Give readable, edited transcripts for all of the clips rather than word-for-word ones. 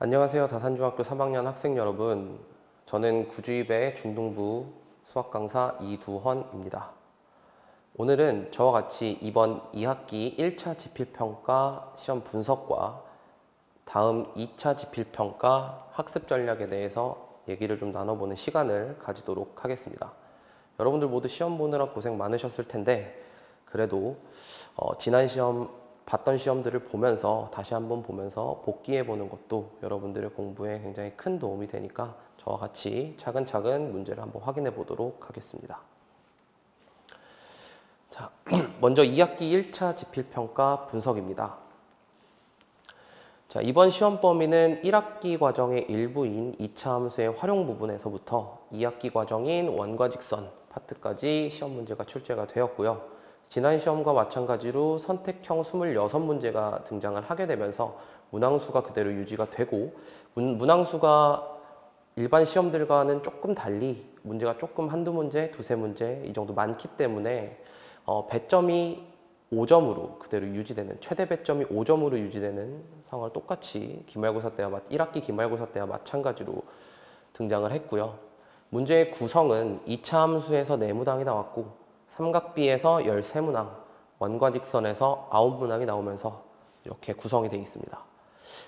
안녕하세요. 다산중학교 3학년 학생 여러분. 저는 구주입의 중등부 수학 강사 이두헌입니다. 오늘은 저와 같이 이번 2학기 1차 지필평가 시험 분석과 다음 2차 지필평가 학습 전략에 대해서 얘기를 좀 나눠보는 시간을 가지도록 하겠습니다. 여러분들 모두 시험 보느라 고생 많으셨을 텐데 그래도 지난 시험 봤던 시험들을 보면서 다시 한번 보면서 복기해 보는 것도 여러분들의 공부에 굉장히 큰 도움이 되니까 저와 같이 차근차근 문제를 한번 확인해 보도록 하겠습니다. 자, 먼저 2학기 1차 지필평가 분석입니다. 자, 이번 시험 범위는 1학기 과정의 일부인 2차 함수의 활용 부분에서부터 2학기 과정인 원과 직선 파트까지 시험 문제가 출제가 되었고요. 지난 시험과 마찬가지로 선택형 26문제가 등장을 하게 되면서 문항수가 그대로 유지가 되고 문항수가 일반 시험들과는 조금 달리 문제가 조금 한두 문제, 두세 문제 이 정도 많기 때문에 배점이 5점으로 그대로 유지되는 최대 배점이 5점으로 유지되는 상황을 똑같이 기말고사 때와 1학기 기말고사 때와 마찬가지로 등장을 했고요. 문제의 구성은 2차 함수에서 4문항이 나왔고 삼각비에서 13문항, 원과 직선에서 9문항이 나오면서 이렇게 구성이 되어 있습니다.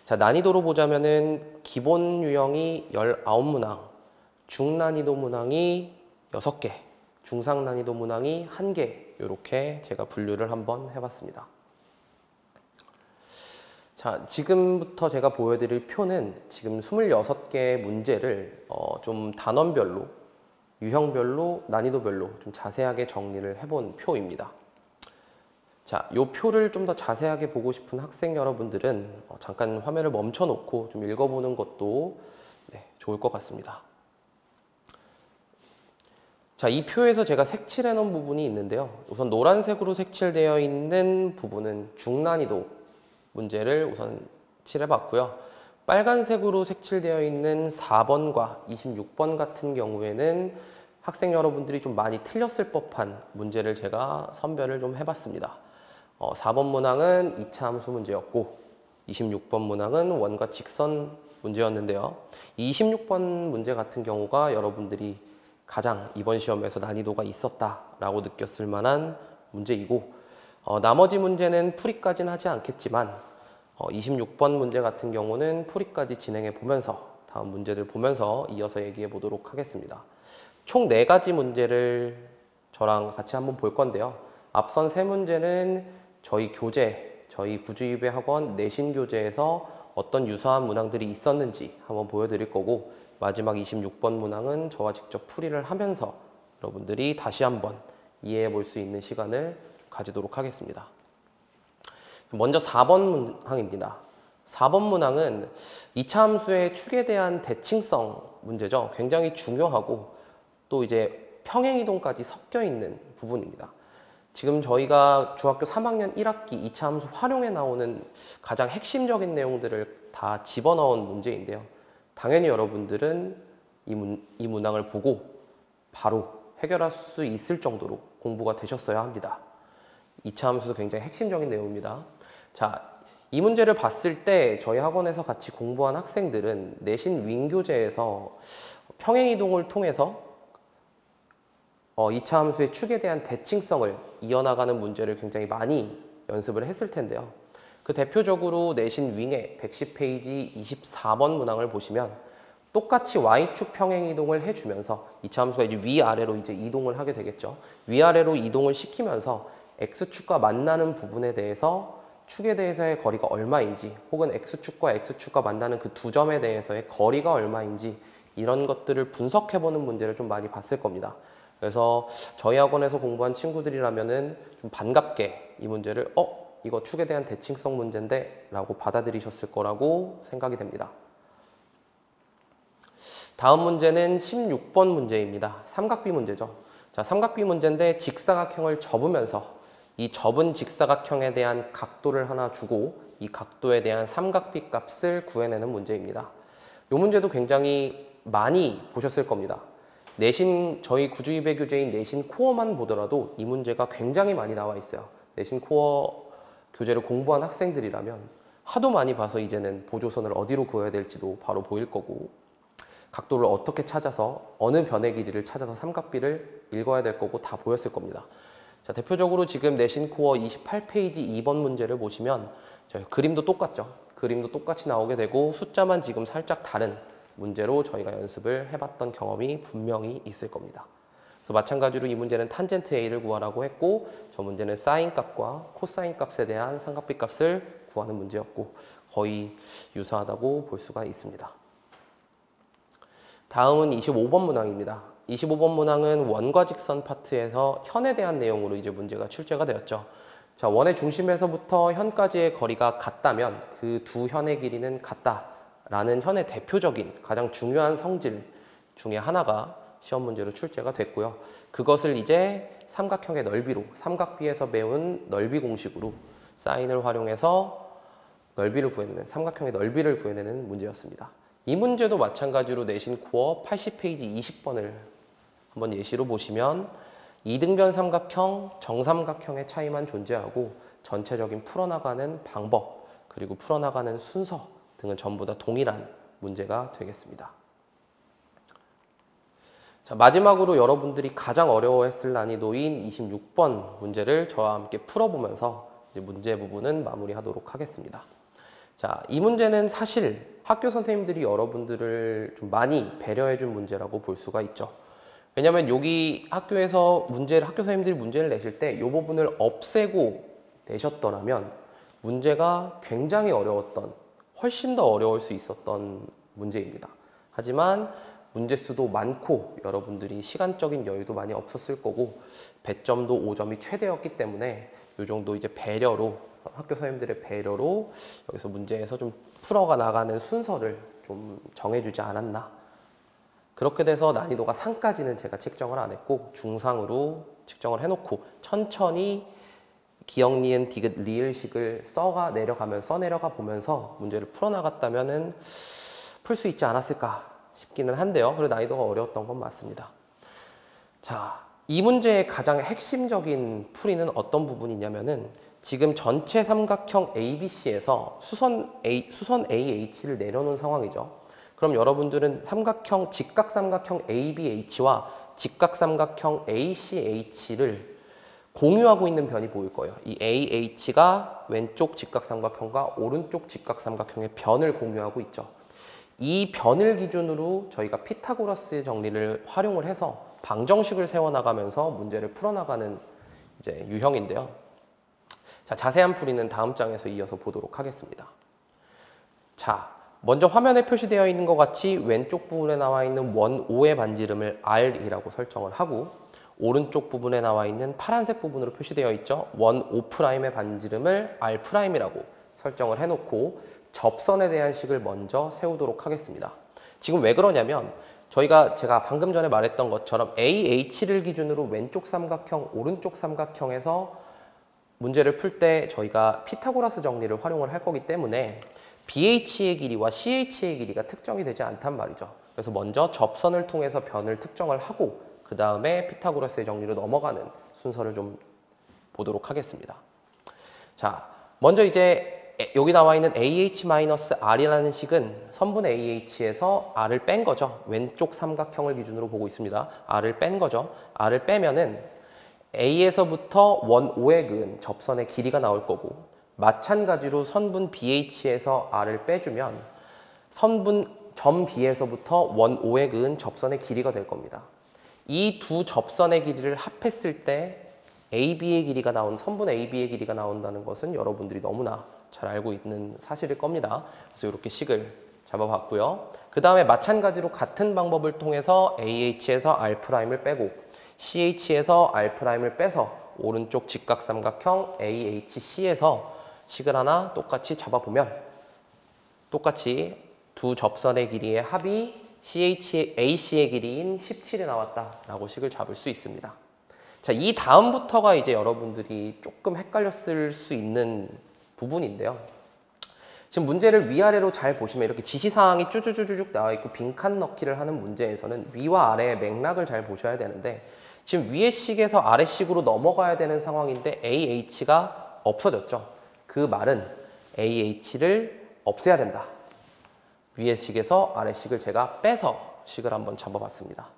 자, 난이도로 보자면은 기본 유형이 19문항, 중난이도 문항이 6개, 중상 난이도 문항이 1개 이렇게 제가 분류를 한번 해봤습니다. 자, 지금부터 제가 보여드릴 표는 지금 26개의 문제를 좀 단원별로 유형별로, 난이도별로 좀 자세하게 정리를 해본 표입니다. 자, 이 표를 좀 더 자세하게 보고 싶은 학생 여러분들은 잠깐 화면을 멈춰놓고 좀 읽어보는 것도 좋을 것 같습니다. 자, 이 표에서 제가 색칠해 놓은 부분이 있는데요. 우선 노란색으로 색칠되어 있는 부분은 중난이도 문제를 우선 칠해봤고요. 빨간색으로 색칠되어 있는 4번과 26번 같은 경우에는 학생 여러분들이 좀 많이 틀렸을 법한 문제를 제가 선별을 좀 해봤습니다. 4번 문항은 2차 함수 문제였고 26번 문항은 원과 직선 문제였는데요. 26번 문제 같은 경우가 여러분들이 가장 이번 시험에서 난이도가 있었다라고 느꼈을 만한 문제이고 나머지 문제는 풀이까지는 하지 않겠지만 26번 문제 같은 경우는 풀이까지 진행해 보면서 다음 문제들 보면서 이어서 얘기해 보도록 하겠습니다. 총 4가지 문제를 저랑 같이 한번 볼 건데요. 앞선 3문제는 저희 교재, 저희 구주입의 학원 내신 교재에서 어떤 유사한 문항들이 있었는지 한번 보여드릴 거고 마지막 26번 문항은 저와 직접 풀이를 하면서 여러분들이 다시 한번 이해해 볼 수 있는 시간을 가지도록 하겠습니다. 먼저 4번 문항입니다. 4번 문항은 2차 함수의 축에 대한 대칭성 문제죠. 굉장히 중요하고 또 이제 평행이동까지 섞여 있는 부분입니다. 지금 저희가 중학교 3학년 1학기 2차 함수 활용에 나오는 가장 핵심적인 내용들을 다 집어넣은 문제인데요. 당연히 여러분들은 이 문항을 보고 바로 해결할 수 있을 정도로 공부가 되셨어야 합니다. 2차 함수도 굉장히 핵심적인 내용입니다. 자, 이 문제를 봤을 때 저희 학원에서 같이 공부한 학생들은 내신 윙교재에서 평행이동을 통해서 2차 함수의 축에 대한 대칭성을 이어나가는 문제를 굉장히 많이 연습을 했을 텐데요. 그 대표적으로 내신 윙의 110페이지 24번 문항을 보시면 똑같이 Y축 평행이동을 해주면서 2차 함수가 이제 위아래로 이제 이동을 하게 되겠죠. 위아래로 이동을 시키면서 X축과 만나는 부분에 대해서 축에 대해서의 거리가 얼마인지 혹은 X축과 X축과 만나는 그 두 점에 대해서의 거리가 얼마인지 이런 것들을 분석해보는 문제를 좀 많이 봤을 겁니다. 그래서 저희 학원에서 공부한 친구들이라면은 좀 반갑게 이 문제를 이거 축에 대한 대칭성 문제인데 라고 받아들이셨을 거라고 생각이 됩니다. 다음 문제는 16번 문제입니다. 삼각비 문제죠. 자, 삼각비 문제인데 직사각형을 접으면서 이 접은 직사각형에 대한 각도를 하나 주고 이 각도에 대한 삼각비 값을 구해내는 문제입니다. 이 문제도 굉장히 많이 보셨을 겁니다. 내신 저희 구주입의 교재인 내신 코어만 보더라도 이 문제가 굉장히 많이 나와 있어요. 내신 코어 교재를 공부한 학생들이라면 하도 많이 봐서 이제는 보조선을 어디로 그어야 될지도 바로 보일 거고, 각도를 어떻게 찾아서 어느 변의 길이를 찾아서 삼각비를 읽어야 될 거고 다 보였을 겁니다. 자, 대표적으로 지금 내신 코어 28페이지 2번 문제를 보시면 그림도 똑같죠. 그림도 똑같이 나오게 되고 숫자만 지금 살짝 다른 문제로 저희가 연습을 해봤던 경험이 분명히 있을 겁니다. 그래서 마찬가지로 이 문제는 탄젠트 A를 구하라고 했고, 저 문제는 사인 값과 코사인 값에 대한 삼각비 값을 구하는 문제였고 거의 유사하다고 볼 수가 있습니다. 다음은 25번 문항입니다. 25번 문항은 원과 직선 파트에서 현에 대한 내용으로 이제 문제가 출제가 되었죠. 자, 원의 중심에서부터 현까지의 거리가 같다면 그 두 현의 길이는 같다라는 현의 대표적인 가장 중요한 성질 중에 하나가 시험 문제로 출제가 됐고요. 그것을 이제 삼각형의 넓이로, 삼각비에서 배운 넓이 공식으로 사인을 활용해서 넓이를 구해내는, 삼각형의 넓이를 구해내는 문제였습니다. 이 문제도 마찬가지로 내신 코어 80페이지 20번을 한번 예시로 보시면 이등변 삼각형, 정삼각형의 차이만 존재하고 전체적인 풀어나가는 방법, 그리고 풀어나가는 순서 등은 전부 다 동일한 문제가 되겠습니다. 자, 마지막으로 여러분들이 가장 어려워했을 난이도인 26번 문제를 저와 함께 풀어보면서 이제 문제 부분은 마무리하도록 하겠습니다. 자, 이 문제는 사실 학교 선생님들이 여러분들을 좀 많이 배려해준 문제라고 볼 수가 있죠. 왜냐하면 여기 학교에서 학교 선생님들이 문제를 내실 때 이 부분을 없애고 내셨더라면 문제가 굉장히 어려웠던, 훨씬 더 어려울 수 있었던 문제입니다. 하지만 문제 수도 많고 여러분들이 시간적인 여유도 많이 없었을 거고 배점도 5점이 최대였기 때문에 이 정도 이제 배려로, 학교 선생님들의 배려로 여기서 문제에서 좀 풀어가 나가는 순서를 좀 정해주지 않았나. 그렇게 돼서 난이도가 3까지는 제가 책정을 안 했고 중상으로 측정을 해놓고 천천히 기역, 니은, 디귿, 리을식을 써내려가 보면서 문제를 풀어나갔다면은 풀 수 있지 않았을까 싶기는 한데요. 그리고 난이도가 어려웠던 건 맞습니다. 자, 이 문제의 가장 핵심적인 풀이는 어떤 부분이냐면은 지금 전체 삼각형 ABC에서 수선 AH를 내려놓은 상황이죠. 그럼 여러분들은 직각삼각형 ABH와 직각삼각형 ACH를 공유하고 있는 변이 보일 거예요. 이 AH가 왼쪽 직각삼각형과 오른쪽 직각삼각형의 변을 공유하고 있죠. 이 변을 기준으로 저희가 피타고라스 정리를 활용을 해서 방정식을 세워나가면서 문제를 풀어나가는 이제 유형인데요. 자, 자세한 풀이는 다음 장에서 이어서 보도록 하겠습니다. 자, 먼저 화면에 표시되어 있는 것 같이 왼쪽 부분에 나와 있는 원 O의 반지름을 R이라고 설정을 하고 오른쪽 부분에 나와 있는 파란색 부분으로 표시되어 있죠. 원 O'의 반지름을 R'이라고 설정을 해놓고 접선에 대한 식을 먼저 세우도록 하겠습니다. 지금 왜 그러냐면 제가 방금 전에 말했던 것처럼 AH를 기준으로 왼쪽 삼각형, 오른쪽 삼각형에서 문제를 풀 때 저희가 피타고라스 정리를 활용을 할 거기 때문에 BH의 길이와 CH의 길이가 특정이 되지 않단 말이죠. 그래서 먼저 접선을 통해서 변을 특정을 하고 그 다음에 피타고라스의 정리로 넘어가는 순서를 좀 보도록 하겠습니다. 자, 먼저 이제 여기 나와 있는 AH-R이라는 식은 선분 AH에서 R을 뺀 거죠. 왼쪽 삼각형을 기준으로 보고 있습니다. R을 뺀 거죠. R을 빼면은 A에서부터 원 O에 그은 접선의 길이가 나올 거고 마찬가지로 선분 BH에서 R을 빼주면 점 B에서부터 원 O에 그은 접선의 길이가 될 겁니다. 이 두 접선의 길이를 합했을 때 AB의 길이가 선분 AB의 길이가 나온다는 것은 여러분들이 너무나 잘 알고 있는 사실일 겁니다. 그래서 이렇게 식을 잡아봤고요. 그 다음에 마찬가지로 같은 방법을 통해서 AH에서 R'을 빼고 CH에서 R'을 빼서 오른쪽 직각삼각형 AHC에서 식을 하나 똑같이 잡아보면 똑같이 두 접선의 길이의 합이 AC의 길이인 17이 나왔다라고 식을 잡을 수 있습니다. 자, 이 다음부터가 이제 여러분들이 조금 헷갈렸을 수 있는 부분인데요. 지금 문제를 위아래로 잘 보시면 이렇게 지시사항이 쭈쭈쭈쭈 나와 있고 빈칸 넣기를 하는 문제에서는 위와 아래의 맥락을 잘 보셔야 되는데 지금 위의 식에서 아래 식으로 넘어가야 되는 상황인데 AH가 없어졌죠. 그 말은 AH를 없애야 된다. 위의 식에서 아래 식을 제가 빼서 식을 한번 잡아봤습니다.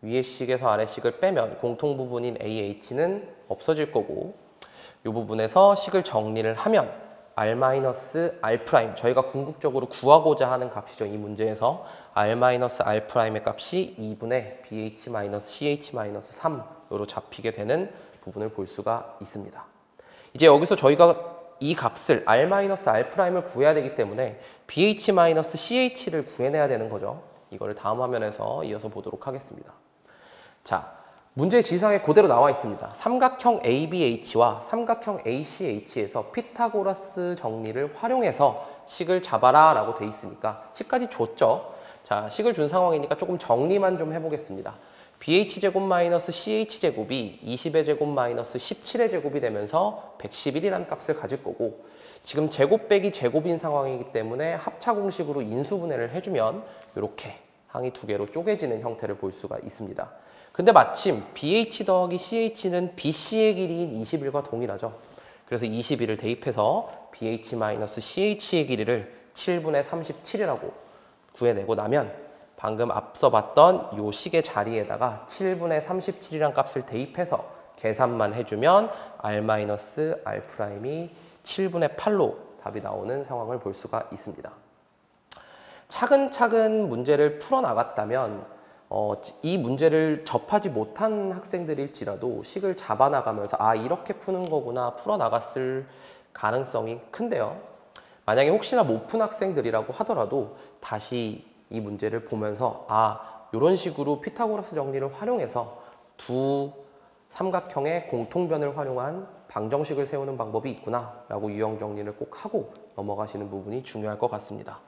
위의 식에서 아래 식을 빼면 공통 부분인 AH는 없어질 거고 이 부분에서 식을 정리를 하면 R-R', 저희가 궁극적으로 구하고자 하는 값이죠. 이 문제에서 R-R'의 값이 2분의 BH-CH-3으로 잡히게 되는 부분을 볼 수가 있습니다. 이제 여기서 저희가 이 값을 R-R'을 구해야 되기 때문에 BH-CH를 구해내야 되는 거죠. 이거를 다음 화면에서 이어서 보도록 하겠습니다. 자, 문제 지상에 그대로 나와 있습니다. 삼각형 ABH와 삼각형 ACH에서 피타고라스 정리를 활용해서 식을 잡아라 라고 돼 있으니까 식까지 줬죠. 자, 식을 준 상황이니까 조금 정리만 좀 해보겠습니다. BH제곱 마이너스 CH제곱이 20의 제곱 마이너스 17의 제곱이 되면서 111이라는 값을 가질 거고 지금 제곱 빼기 제곱인 상황이기 때문에 합차 공식으로 인수분해를 해주면 이렇게 항이 두 개로 쪼개지는 형태를 볼 수가 있습니다. 근데 마침 BH 더하기 CH는 BC의 길이인 21과 동일하죠. 그래서 21을 대입해서 BH-CH의 길이를 7분의 37이라고 구해내고 나면 방금 앞서 봤던 요 식의 자리에다가 7분의 37이란 값을 대입해서 계산만 해주면 R-R'이 7분의 8로 답이 나오는 상황을 볼 수가 있습니다. 차근차근 문제를 풀어나갔다면 이 문제를 접하지 못한 학생들일지라도 식을 잡아나가면서 아 이렇게 푸는 거구나 풀어나갔을 가능성이 큰데요. 만약에 혹시나 못 푼 학생들이라고 하더라도 다시 이 문제를 보면서 아 이런 식으로 피타고라스 정리를 활용해서 두 삼각형의 공통변을 활용한 방정식을 세우는 방법이 있구나 라고 유형 정리를 꼭 하고 넘어가시는 부분이 중요할 것 같습니다.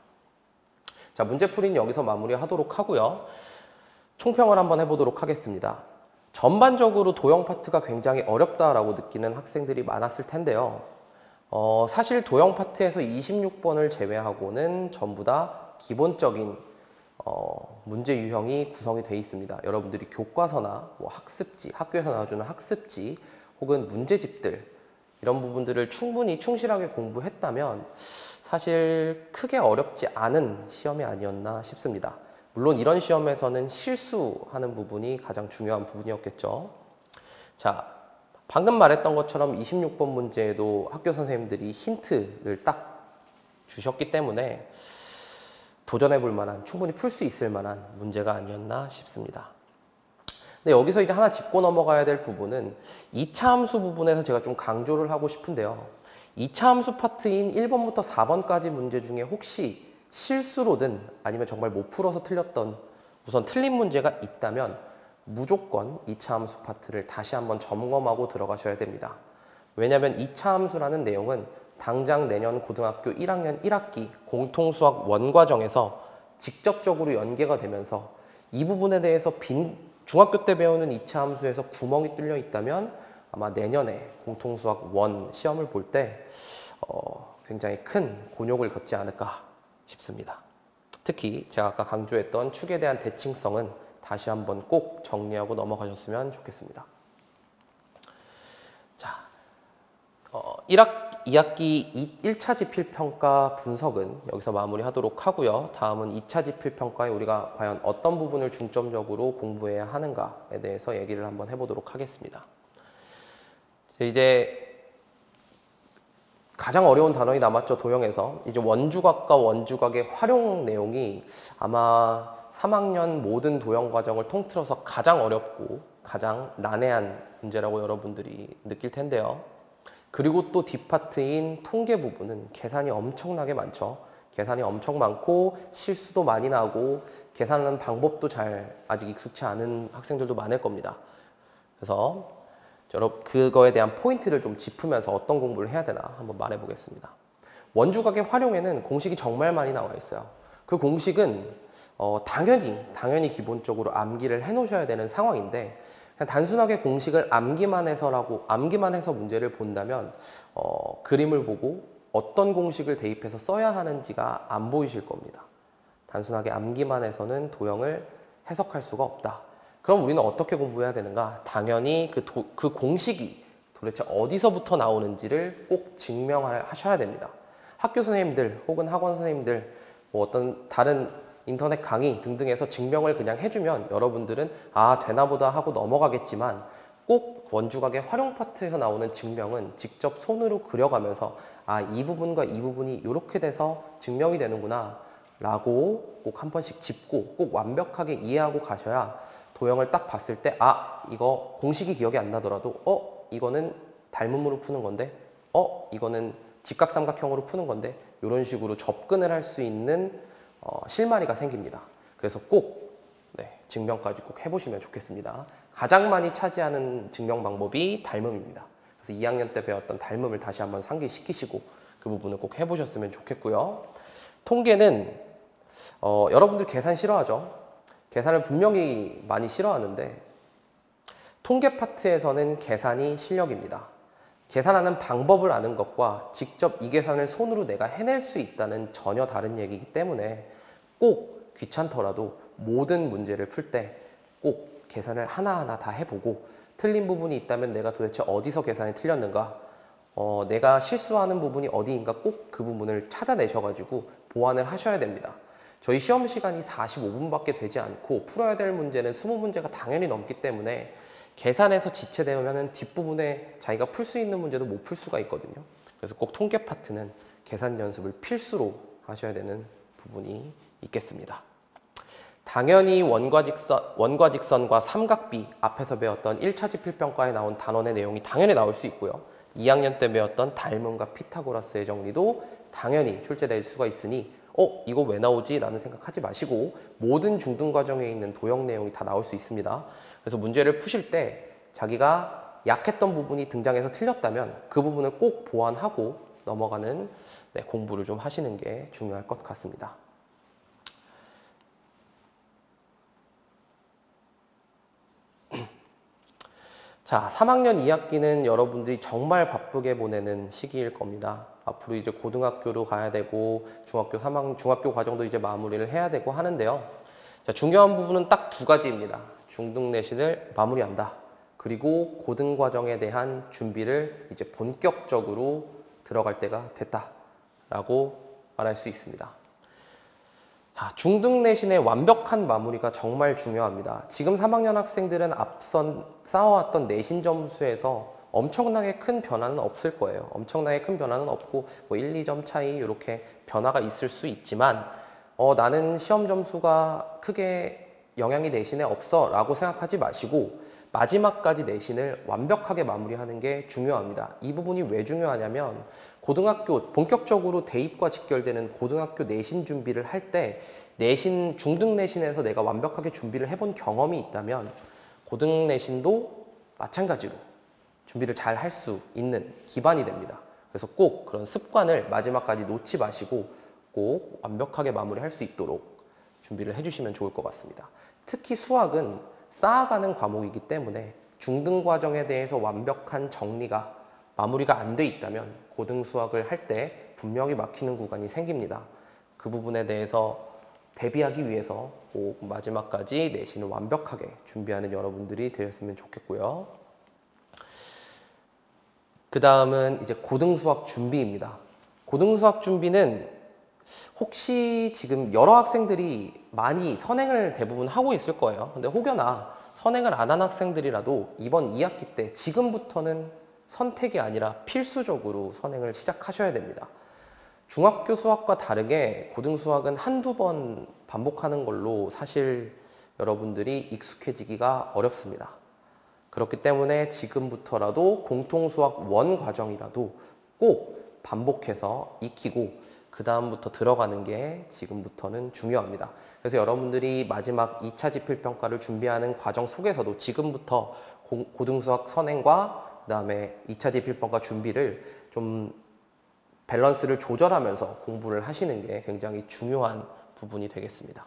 자, 문제풀이는 여기서 마무리하도록 하고요. 총평을 한번 해보도록 하겠습니다. 전반적으로 도형 파트가 굉장히 어렵다라고 느끼는 학생들이 많았을 텐데요. 사실 도형 파트에서 26번을 제외하고는 전부 다 기본적인 문제 유형이 구성이 되어 있습니다. 여러분들이 교과서나 뭐 학습지, 학교에서 나와주는 학습지 혹은 문제집들 이런 부분들을 충분히 충실하게 공부했다면 사실 크게 어렵지 않은 시험이 아니었나 싶습니다. 물론 이런 시험에서는 실수하는 부분이 가장 중요한 부분이었겠죠. 자, 방금 말했던 것처럼 26번 문제에도 학교 선생님들이 힌트를 딱 주셨기 때문에 도전해 볼 만한, 충분히 풀 수 있을 만한 문제가 아니었나 싶습니다. 근데 여기서 이제 하나 짚고 넘어가야 될 부분은 2차 함수 부분에서 제가 좀 강조를 하고 싶은데요. 2차 함수 파트인 1번부터 4번까지 문제 중에 혹시 실수로든 아니면 정말 못 풀어서 틀렸던 우선 틀린 문제가 있다면 무조건 2차 함수 파트를 다시 한번 점검하고 들어가셔야 됩니다. 왜냐하면 2차 함수라는 내용은 당장 내년 고등학교 1학년 1학기 공통수학 원과정에서 직접적으로 연계가 되면서 이 부분에 대해서 중학교 때 배우는 2차 함수에서 구멍이 뚫려 있다면 아마 내년에 공통수학 원 시험을 볼 때 굉장히 큰 곤욕을 겪지 않을까 싶습니다. 특히 제가 아까 강조했던 축에 대한 대칭성은 다시 한번 꼭 정리하고 넘어가셨으면 좋겠습니다. 자, 2학기 1차 지필평가 분석은 여기서 마무리하도록 하고요. 다음은 2차 지필평가에 우리가 과연 어떤 부분을 중점적으로 공부해야 하는가에 대해서 얘기를 한번 해보도록 하겠습니다. 이제 가장 어려운 단원이 남았죠, 도형에서. 이제 원주각과 원주각의 활용 내용이 아마 3학년 모든 도형 과정을 통틀어서 가장 어렵고 가장 난해한 문제라고 여러분들이 느낄 텐데요. 그리고 또 뒷파트인 통계 부분은 계산이 엄청나게 많죠. 계산이 엄청 많고 실수도 많이 나고 계산하는 방법도 잘 아직 익숙치 않은 학생들도 많을 겁니다. 그래서 그거에 대한 포인트를 좀 짚으면서 어떤 공부를 해야 되나 한번 말해 보겠습니다. 원주각의 활용에는 공식이 정말 많이 나와 있어요. 그 공식은 당연히 기본적으로 암기를 해 놓으셔야 되는 상황인데 그냥 단순하게 공식을 암기만 해서 문제를 본다면 그림을 보고 어떤 공식을 대입해서 써야 하는지가 안 보이실 겁니다. 단순하게 암기만 해서는 도형을 해석할 수가 없다. 그럼 우리는 어떻게 공부해야 되는가? 당연히 그 공식이 도대체 어디서부터 나오는지를 꼭 증명하셔야 됩니다. 학교 선생님들 혹은 학원 선생님들 뭐 어떤 다른 인터넷 강의 등등에서 증명을 그냥 해주면 여러분들은 아 되나 보다 하고 넘어가겠지만 꼭 원주각의 활용 파트에서 나오는 증명은 직접 손으로 그려가면서 아 이 부분과 이 부분이 이렇게 돼서 증명이 되는구나 라고 꼭 한 번씩 짚고 꼭 완벽하게 이해하고 가셔야 도형을 딱 봤을 때 아 이거 공식이 기억이 안 나더라도 이거는 닮음으로 푸는 건데 이거는 직각삼각형으로 푸는 건데 이런 식으로 접근을 할 수 있는 실마리가 생깁니다. 그래서 꼭 증명까지 꼭 해보시면 좋겠습니다. 가장 많이 차지하는 증명 방법이 닮음입니다. 그래서 2학년 때 배웠던 닮음을 다시 한번 상기시키시고 그 부분을 꼭 해보셨으면 좋겠고요. 통계는 여러분들 계산 싫어하죠? 계산을 분명히 많이 싫어하는데 통계 파트에서는 계산이 실력입니다. 계산하는 방법을 아는 것과 직접 이 계산을 손으로 내가 해낼 수 있다는 전혀 다른 얘기이기 때문에 꼭 귀찮더라도 모든 문제를 풀 때 꼭 계산을 하나하나 다 해보고 틀린 부분이 있다면 내가 도대체 어디서 계산이 틀렸는가 내가 실수하는 부분이 어디인가 꼭 그 부분을 찾아내셔가지고 보완을 하셔야 됩니다. 저희 시험 시간이 45분밖에 되지 않고 풀어야 될 문제는 20문제가 당연히 넘기 때문에 계산에서 지체되면 뒷부분에 자기가 풀 수 있는 문제도 못 풀 수가 있거든요. 그래서 꼭 통계 파트는 계산 연습을 필수로 하셔야 되는 부분이 있겠습니다. 당연히 원과 직선과 삼각비 앞에서 배웠던 1차 지필평가에 나온 단원의 내용이 당연히 나올 수 있고요. 2학년 때 배웠던 닮음과 피타고라스의 정리도 당연히 출제될 수가 있으니 이거 왜 나오지? 라는 생각하지 마시고 모든 중등과정에 있는 도형 내용이 다 나올 수 있습니다. 그래서 문제를 푸실 때 자기가 약했던 부분이 등장해서 틀렸다면 그 부분을 꼭 보완하고 넘어가는 공부를 좀 하시는 게 중요할 것 같습니다. 자, 3학년 2학기는 여러분들이 정말 바쁘게 보내는 시기일 겁니다. 앞으로 이제 고등학교로 가야 되고 중학교 과정도 이제 마무리를 해야 되고 하는데요. 자, 중요한 부분은 딱 두 가지입니다. 중등 내신을 마무리한다. 그리고 고등 과정에 대한 준비를 이제 본격적으로 들어갈 때가 됐다라고 말할 수 있습니다. 자, 중등 내신의 완벽한 마무리가 정말 중요합니다. 지금 3학년 학생들은 앞선 쌓아왔던 내신 점수에서 엄청나게 큰 변화는 없을 거예요. 엄청나게 큰 변화는 없고 뭐 1, 2점 차이 이렇게 변화가 있을 수 있지만 나는 시험 점수가 크게 영향이 내신에 없어 라고 생각하지 마시고 마지막까지 내신을 완벽하게 마무리하는 게 중요합니다. 이 부분이 왜 중요하냐면 고등학교 본격적으로 대입과 직결되는 고등학교 내신 준비를 할 때 중등 내신에서 내가 완벽하게 준비를 해본 경험이 있다면 고등 내신도 마찬가지로 준비를 잘 할 수 있는 기반이 됩니다. 그래서 꼭 그런 습관을 마지막까지 놓지 마시고 꼭 완벽하게 마무리할 수 있도록 준비를 해주시면 좋을 것 같습니다. 특히 수학은 쌓아가는 과목이기 때문에 중등 과정에 대해서 완벽한 정리가 마무리가 안 돼 있다면 고등 수학을 할 때 분명히 막히는 구간이 생깁니다. 그 부분에 대해서 대비하기 위해서 꼭 마지막까지 내신을 완벽하게 준비하는 여러분들이 되었으면 좋겠고요. 그 다음은 이제 고등 수학 준비입니다. 고등 수학 준비는 혹시 지금 여러 학생들이 많이 선행을 대부분 하고 있을 거예요. 근데 혹여나 선행을 안 한 학생들이라도 이번 2학기 때 지금부터는 선택이 아니라 필수적으로 선행을 시작하셔야 됩니다. 중학교 수학과 다르게 고등 수학은 한두 번 반복하는 걸로 사실 여러분들이 익숙해지기가 어렵습니다. 그렇기 때문에 지금부터라도 공통수학 원 과정이라도 꼭 반복해서 익히고 그 다음부터 들어가는 게 지금부터는 중요합니다. 그래서 여러분들이 마지막 2차 지필평가를 준비하는 과정 속에서도 지금부터 고등수학 선행과 그 다음에 2차 지필평가 준비를 좀 밸런스를 조절하면서 공부를 하시는 게 굉장히 중요한 부분이 되겠습니다.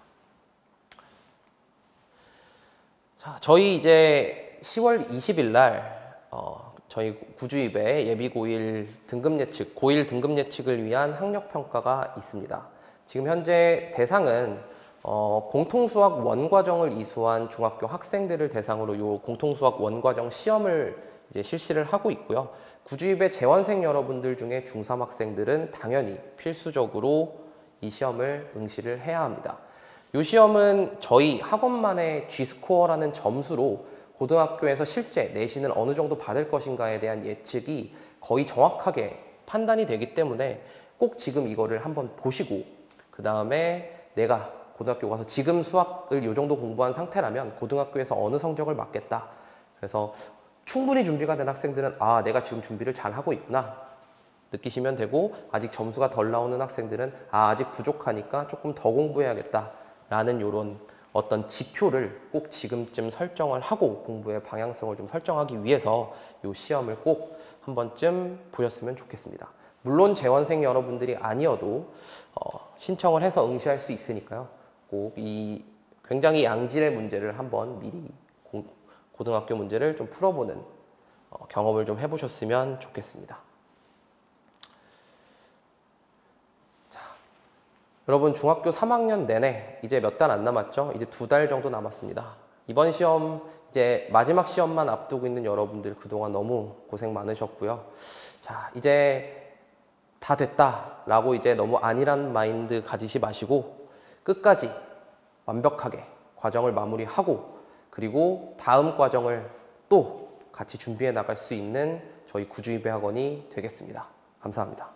자, 저희 이제 10월 20일 날 저희 구주입에 예비 고1 등급 예측, 고1 등급 예측을 위한 학력 평가가 있습니다. 지금 현재 대상은 공통수학 원과정을 이수한 중학교 학생들을 대상으로 이 공통수학 원과정 시험을 이제 실시를 하고 있고요. 구주입의 재원생 여러분들 중에 중3 학생들은 당연히 필수적으로 이 시험을 응시를 해야 합니다. 이 시험은 저희 학원만의 G스코어라는 점수로 고등학교에서 실제 내신을 어느 정도 받을 것인가에 대한 예측이 거의 정확하게 판단이 되기 때문에 꼭 지금 이거를 한번 보시고 그 다음에 내가 고등학교 가서 지금 수학을 이 정도 공부한 상태라면 고등학교에서 어느 성적을 맞겠다. 그래서 충분히 준비가 된 학생들은 아, 내가 지금 준비를 잘 하고 있구나 느끼시면 되고, 아직 점수가 덜 나오는 학생들은 아, 아직 부족하니까 조금 더 공부해야겠다 라는 이런 어떤 지표를 꼭 지금쯤 설정을 하고 공부의 방향성을 좀 설정하기 위해서 이 시험을 꼭 한 번쯤 보셨으면 좋겠습니다. 물론 재원생 여러분들이 아니어도 신청을 해서 응시할 수 있으니까요. 꼭 이 굉장히 양질의 문제를 한번 미리 고등학교 문제를 좀 풀어보는 경험을 좀 해보셨으면 좋겠습니다. 자, 여러분 중학교 3학년 내내 이제 몇 달 안 남았죠? 이제 2달 정도 남았습니다. 이번 시험 이제 마지막 시험만 앞두고 있는 여러분들 그동안 너무 고생 많으셨고요. 자, 이제 다 됐다라고 이제 너무 안일한 마인드 가지시 마시고 끝까지 완벽하게 과정을 마무리하고 그리고 다음 과정을 또 같이 준비해 나갈 수 있는 저희 구주입의 학원이 되겠습니다. 감사합니다.